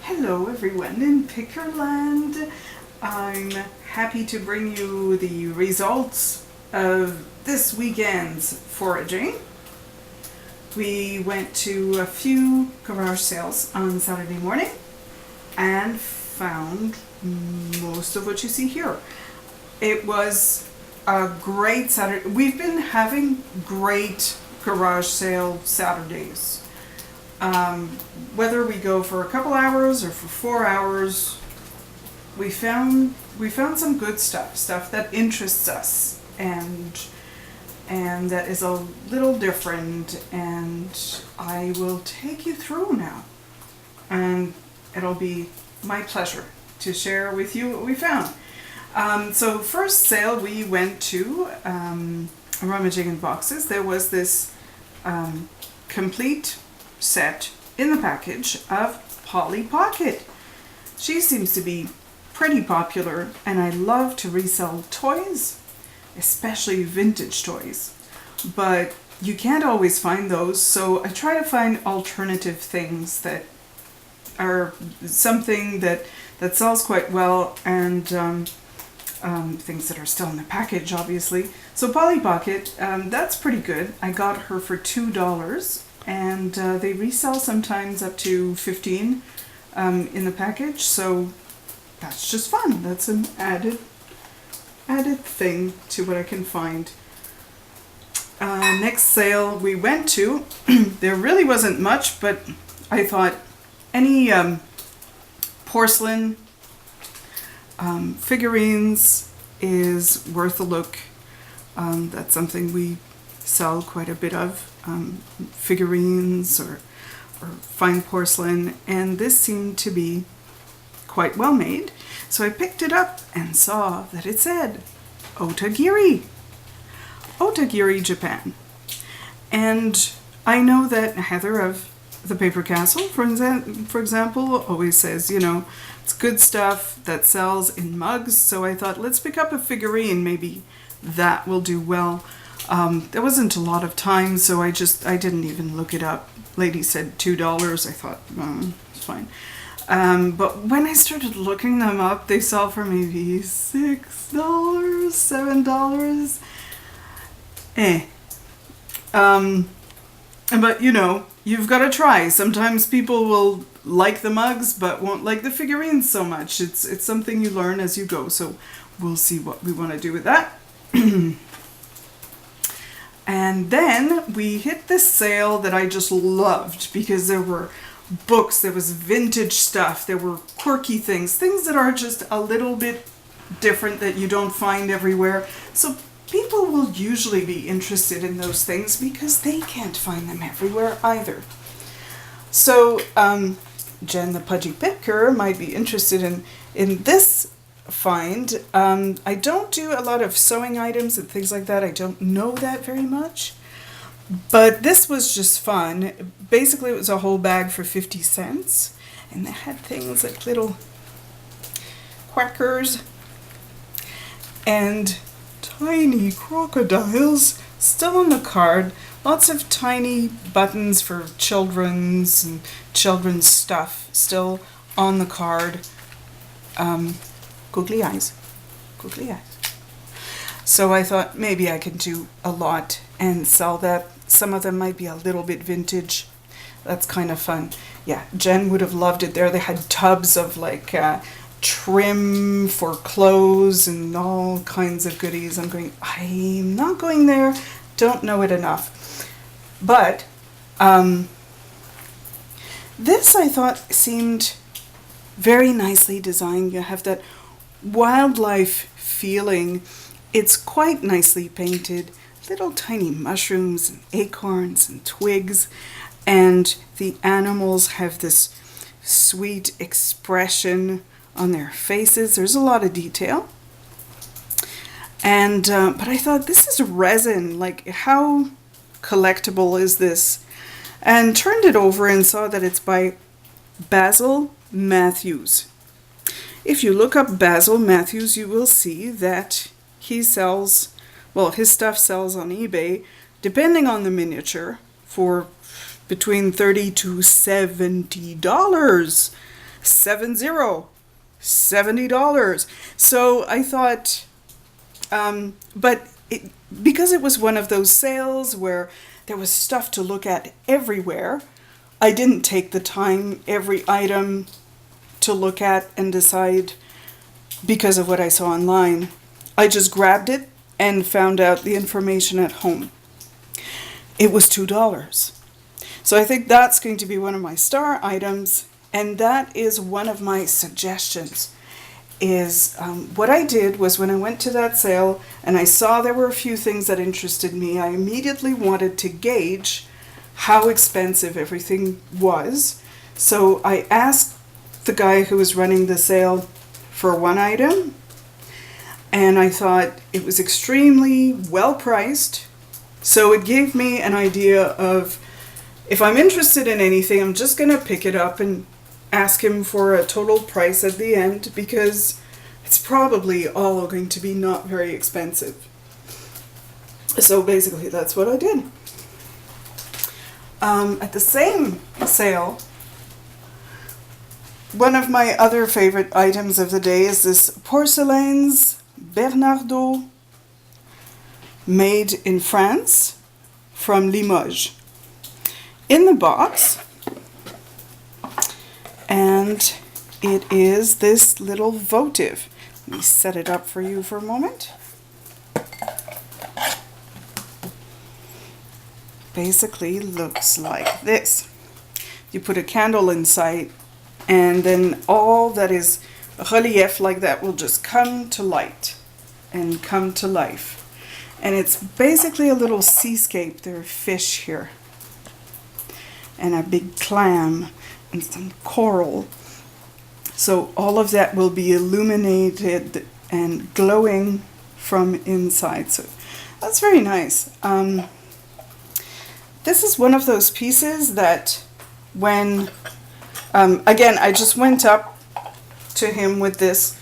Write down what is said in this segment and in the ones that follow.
Hello everyone in Pickerland. I'm happy to bring you the results of this weekend's foraging. We went to a few garage sales on Saturday morning and found most of what you see here. It was a great Saturday. We've been having great garage sale Saturdays. Whether we go for a couple hours or for 4 hours, we found some good stuff that interests us and that is a little different, and I will take you through now, and it'll be my pleasure to share with you what we found. So first sale we went to, rummaging in boxes. There was this complete set in the package of Polly Pocket. She seems to be pretty popular, and I love to resell toys, especially vintage toys, but you can't always find those, so I try to find alternative things that are something that sells quite well, and things that are still in the package, obviously. So Polly Pocket, that's pretty good. I got her for $2, and they resell sometimes up to $15 in the package, so that's just fun. That's an added thing to what I can find. Next sale we went to, there really wasn't much, but I thought any porcelain figurines is worth a look. That's something we sell quite a bit of, figurines or fine porcelain, and this seemed to be quite well made. So I picked it up and saw that it said Otagiri, Japan. And I know that Heather of the Paper Castle, for example, always says, you know, it's good stuff that sells in mugs. So I thought, let's pick up a figurine, maybe that will do well. There wasn't a lot of time, so I didn't even look it up. Lady said $2. I thought, it's fine. But when I started looking them up, they sell for maybe $6, $7. But you know, you've got to try. Sometimes people will like the mugs, but won't like the figurines so much. It's something you learn as you go. So we'll see what we want to do with that. And then we hit this sale that I just loved, because there were books, there was vintage stuff, there were quirky things that are just a little bit different that you don't find everywhere. So people will usually be interested in those things because they can't find them everywhere either. So Jen the Pudgy Picker might be interested in this find. I don't do a lot of sewing items and things like that. I don't know that very much, but this was just fun. Basically it was a whole bag for 50 cents, and they had things like little quackers and tiny crocodiles still on the card. Lots of tiny buttons for children's stuff still on the card. Googly eyes. So I thought maybe I could do a lot and sell that. Some of them might be a little bit vintage. That's kind of fun. Yeah, Jen would have loved it there. They had tubs of like trim for clothes and all kinds of goodies. I'm not going there. Don't know it enough. But this I thought seemed very nicely designed. You have that wildlife feeling. It's quite nicely painted. Little tiny mushrooms and acorns and twigs, and the animals have this sweet expression on their faces. There's a lot of detail. And but I thought, this is resin. Like, how collectible is this? And turned it over and saw that it's by Basil Matthews. If you look up Basil Matthews, you will see that he sells, well, his stuff sells on eBay, depending on the miniature, for between $30 to $70. $70. So I thought, but because it was one of those sales where there was stuff to look at everywhere, I didn't take the time every item to look at and decide because of what I saw online. I just grabbed it and found out the information at home. It was $2. So I think that's going to be one of my star items, and that is one of my suggestions. Is what I did was when I went to that sale and I saw there were a few things that interested me, I immediately wanted to gauge how expensive everything was. So I asked the guy who was running the sale for one item, and I thought it was extremely well priced. So it gave me an idea of, if I'm interested in anything, I'm just going to pick it up and ask him for a total price at the end, because it's probably all going to be not very expensive. So basically that's what I did. At the same sale, one of my other favorite items of the day is this Porcelain's Bernardaud, made in France from Limoges. In the box, and it is this little votive. Let me set it up for you for a moment. Basically looks like this. You put a candle inside, and then all that is relief like that will just come to light and come to life. And it's basically a little seascape. There are fish here, and a big clam, and some coral. So all of that will be illuminated and glowing from inside. So that's very nice. This is one of those pieces that when, again, I just went up to him with this.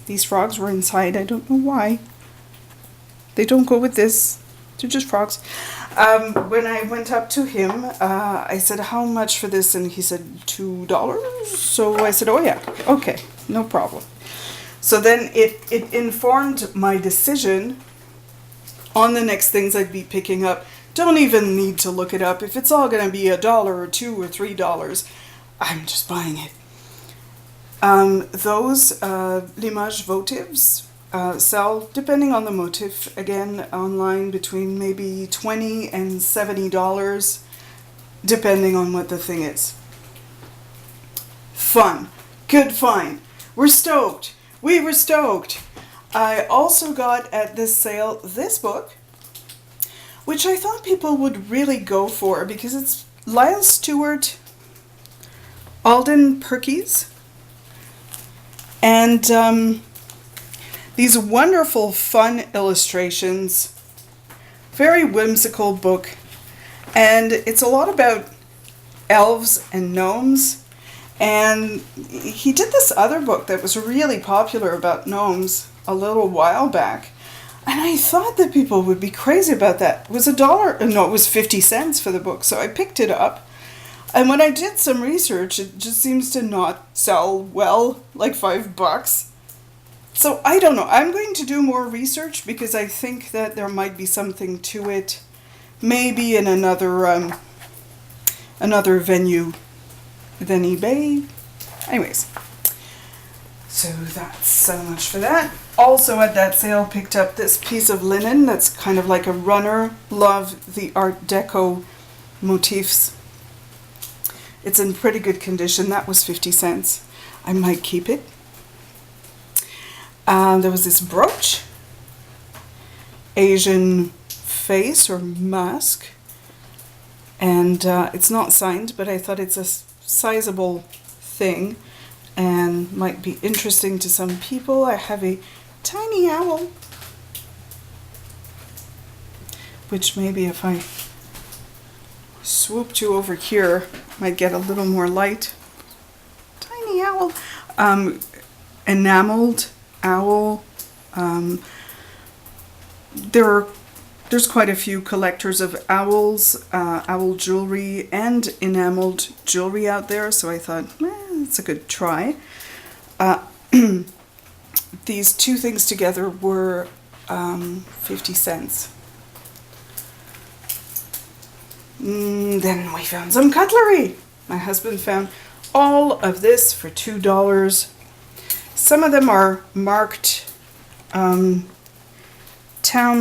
These frogs were inside. I don't know why. They don't go with this. They're just frogs. When I went up to him, I said, how much for this? And he said, $2. So I said, oh yeah, okay, no problem. So then it informed my decision on the next things I'd be picking up. Don't even need to look it up. If it's all going to be $1 or $2 or $3, I'm just buying it. Those Limoges votives sell, depending on the motif, again, online between maybe $20 and $70, depending on what the thing is. Fun. Good find. We're stoked. We were stoked. I also got at this sale this book, which I thought people would really go for because it's Lyle Stewart, Alden Perkins, and these wonderful, fun illustrations. Very whimsical book, and it's a lot about elves and gnomes. And he did this other book that was really popular about gnomes a little while back. And I thought that people would be crazy about that. It was $1, no, it was 50 cents for the book. So I picked it up. And when I did some research, it just seems to not sell well, like $5. So I don't know. I'm going to do more research because I think that there might be something to it. Maybe in another venue than eBay. Anyways. So that's so much for that. Also at that sale picked up this piece of linen that's kind of like a runner. Love the Art Deco motifs. It's in pretty good condition. That was 50 cents. I might keep it. There was this brooch. Asian face or mask. And it's not signed, but I thought it's a sizable thing and might be interesting to some people. I have a tiny owl, which maybe if I swooped you over here might get a little more light. Tiny owl. Enameled owl. There are there's quite a few collectors of owls, owl jewelry and enameled jewelry out there, so I thought, it's a good try. These two things together were 50 cents. Then we found some cutlery. My husband found all of this for $2. Some of them are marked Town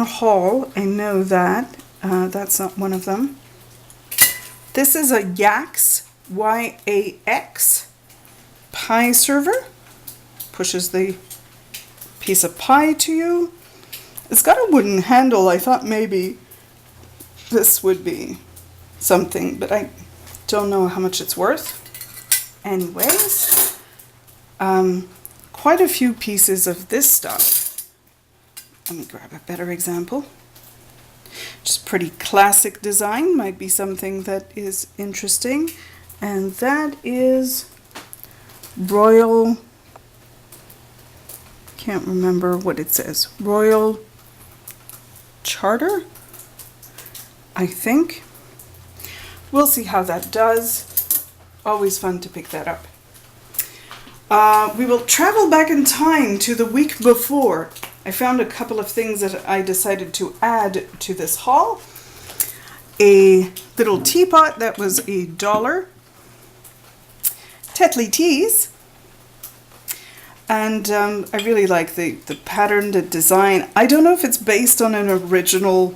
Hall. I know that. That's not one of them. This is a Yax, Y-A-X, pie server. Pushes the piece of pie to you. It's got a wooden handle. I thought maybe this would be something, but I don't know how much it's worth. Anyways, quite a few pieces of this stuff. Let me grab a better example. Just pretty classic design, might be something that is interesting. And that is Royal, can't remember what it says, Royal Charter, I think. We'll see how that does. Always fun to pick that up. We will travel back in time to the week before. I found a couple of things that I decided to add to this haul. A little teapot that was $1. Tetley teas. And I really like the pattern, the design. I don't know if it's based on an original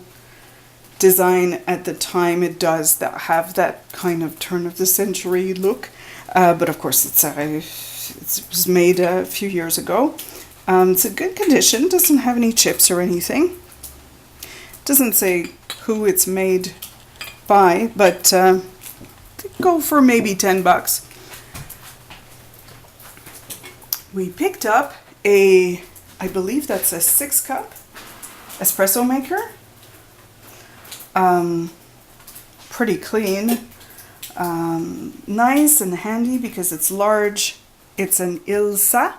design at the time. It does have that kind of turn of the century look. But of course it was made a few years ago. It's in good condition, doesn't have any chips or anything. Doesn't say who it's made by, but go for maybe $10. We picked up I believe that's a 6-cup espresso maker. Pretty clean. Nice and handy because it's large. It's an Ilsa.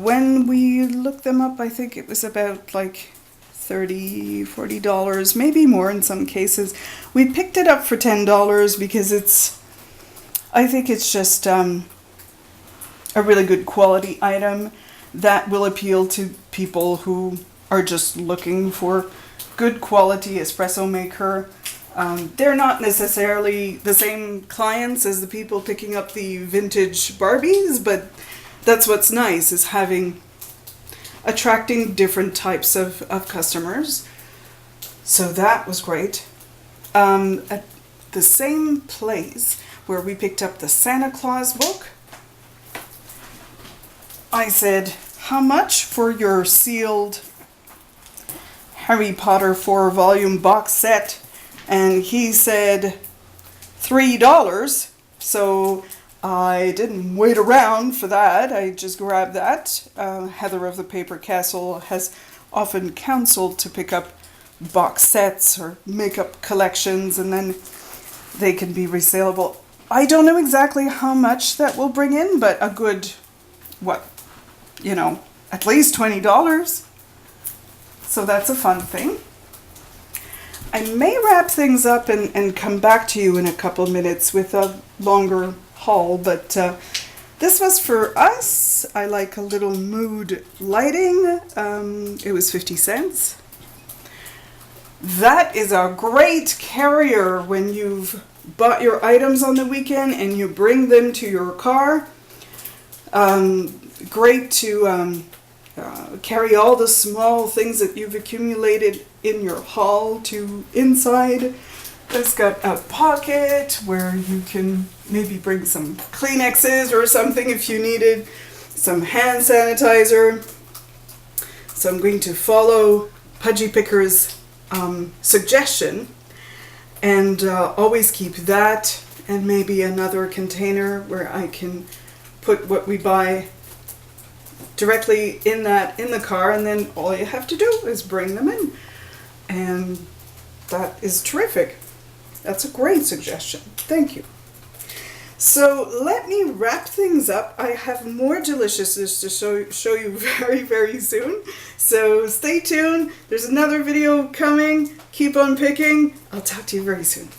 When we looked them up, I think it was about like $30, $40, maybe more in some cases. We picked it up for $10 because I think it's just a really good quality item that will appeal to people who are just looking for good quality espresso maker. They're not necessarily the same clients as the people picking up the vintage Barbies, but that's what's nice, is attracting different types of customers. So that was great. At the same place where we picked up the Santa Claus book, I said, how much for your sealed Harry Potter 4-volume box set? And he said $3. So I didn't wait around for that. I just grabbed that. Heather of the Paper Castle has often counseled to pick up box sets or makeup collections, and then they can be resaleable. I don't know exactly how much that will bring in, but a good, at least $20. So that's a fun thing. I may wrap things up and come back to you in a couple minutes with a longer haul, but this was for us. I like a little mood lighting. It was 50 cents. That is a great carrier when you've bought your items on the weekend and you bring them to your car. Great to carry all the small things that you've accumulated in your haul to inside. It's got a pocket where you can maybe bring some Kleenexes or something if you needed, some hand sanitizer. So I'm going to follow Pudgy Picker's suggestion and always keep that and maybe another container where I can put what we buy directly in the car, and then all you have to do is bring them in, and that is terrific. That's a great suggestion. Thank you. So let me wrap things up. I have more deliciousness to show you very, very soon. So stay tuned. There's another video coming. Keep on picking. I'll talk to you very soon.